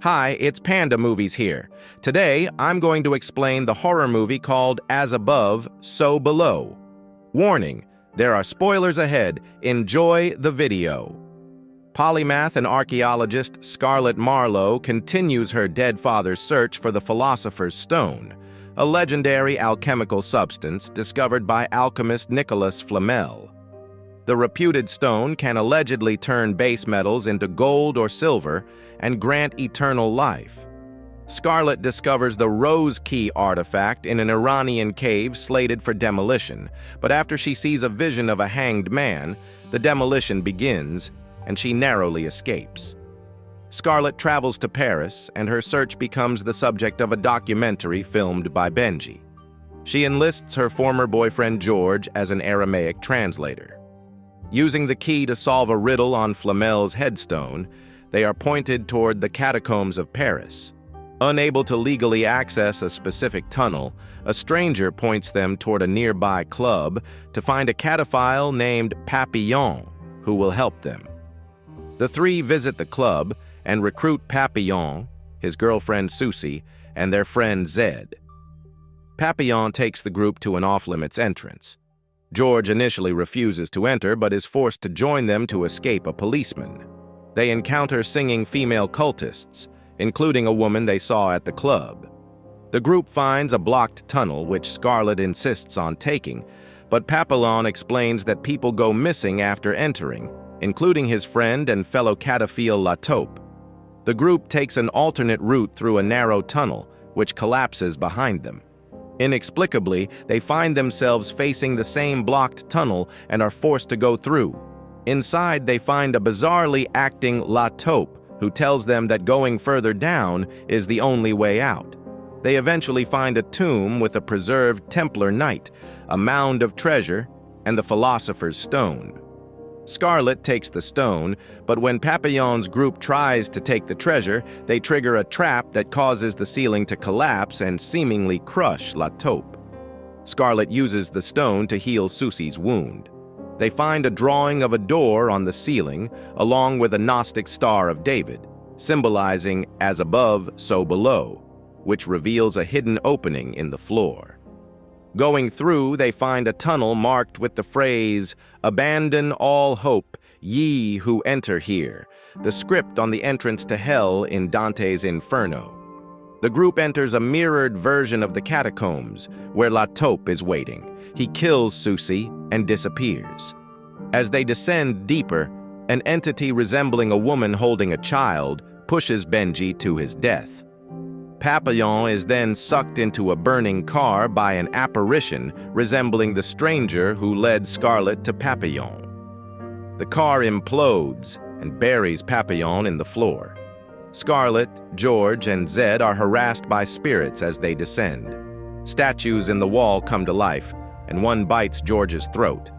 Hi, it's Panda Movies here. Today, I'm going to explain the horror movie called As Above, So Below. Warning, there are spoilers ahead. Enjoy the video. Polymath and archaeologist Scarlett Marlowe continues her dead father's search for the philosopher's stone, a legendary alchemical substance discovered by alchemist Nicolas Flamel. The reputed stone can allegedly turn base metals into gold or silver and grant eternal life. Scarlett discovers the Rose Key artifact in an Iranian cave slated for demolition, but after she sees a vision of a hanged man, the demolition begins, and she narrowly escapes. Scarlett travels to Paris, and her search becomes the subject of a documentary filmed by Benji. She enlists her former boyfriend George as an Aramaic translator. Using the key to solve a riddle on Flamel's headstone, they are pointed toward the Catacombs of Paris. Unable to legally access a specific tunnel, a stranger points them toward a nearby club to find a cataphile named Papillon, who will help them. The three visit the club and recruit Papillon, his girlfriend Souxie, and their friend Zed. Papillon takes the group to an off-limits entrance. George initially refuses to enter but is forced to join them to escape a policeman. They encounter singing female cultists, including a woman they saw at the club. The group finds a blocked tunnel which Scarlett insists on taking, but Papillon explains that people go missing after entering, including his friend and fellow cataphile La Taupe. The group takes an alternate route through a narrow tunnel, which collapses behind them. Inexplicably, they find themselves facing the same blocked tunnel and are forced to go through. Inside, they find a bizarrely acting La Taupe, who tells them that going further down is the only way out. They eventually find a tomb with a preserved Templar knight, a mound of treasure, and the philosopher's stone. Scarlett takes the stone, but when Papillon's group tries to take the treasure, they trigger a trap that causes the ceiling to collapse and seemingly crush La Taupe. Scarlett uses the stone to heal Souxie's wound. They find a drawing of a door on the ceiling, along with a Gnostic Star of David, symbolizing as above, so below, which reveals a hidden opening in the floor. Going through, they find a tunnel marked with the phrase, "Abandon all hope, ye who enter here," the script on the entrance to hell in Dante's Inferno. The group enters a mirrored version of the catacombs, where La Taupe is waiting. He kills Souxie and disappears. As they descend deeper, an entity resembling a woman holding a child pushes Benji to his death. Papillon is then sucked into a burning car by an apparition resembling the stranger who led Scarlett to Papillon. The car implodes and buries Papillon in the floor. Scarlett, George, and Zed are harassed by spirits as they descend. Statues in the wall come to life, and one bites George's throat.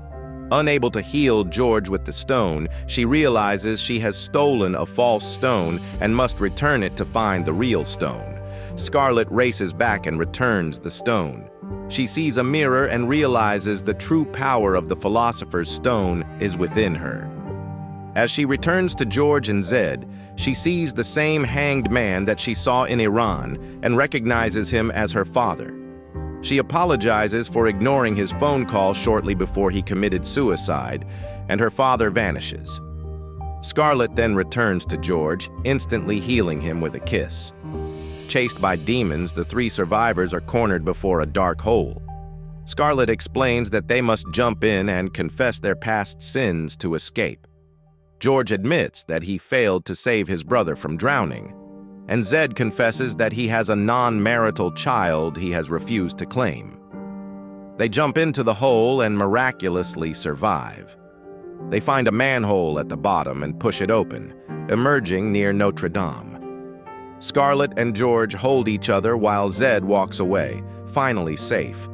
Unable to heal George with the stone, she realizes she has stolen a false stone and must return it to find the real stone. Scarlett races back and returns the stone. She sees a mirror and realizes the true power of the philosopher's stone is within her. As she returns to George and Zed, she sees the same hanged man that she saw in Iran and recognizes him as her father. She apologizes for ignoring his phone call shortly before he committed suicide, and her father vanishes. Scarlett then returns to George, instantly healing him with a kiss. Chased by demons, the three survivors are cornered before a dark hole. Scarlett explains that they must jump in and confess their past sins to escape. George admits that he failed to save his brother from drowning, and Zed confesses that he has a non-marital child he has refused to claim. They jump into the hole and miraculously survive. They find a manhole at the bottom and push it open, emerging near Notre Dame. Scarlett and George hold each other while Zed walks away, finally safe.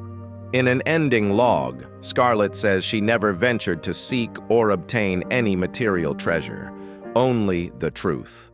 In an ending log, Scarlett says she never ventured to seek or obtain any material treasure, only the truth.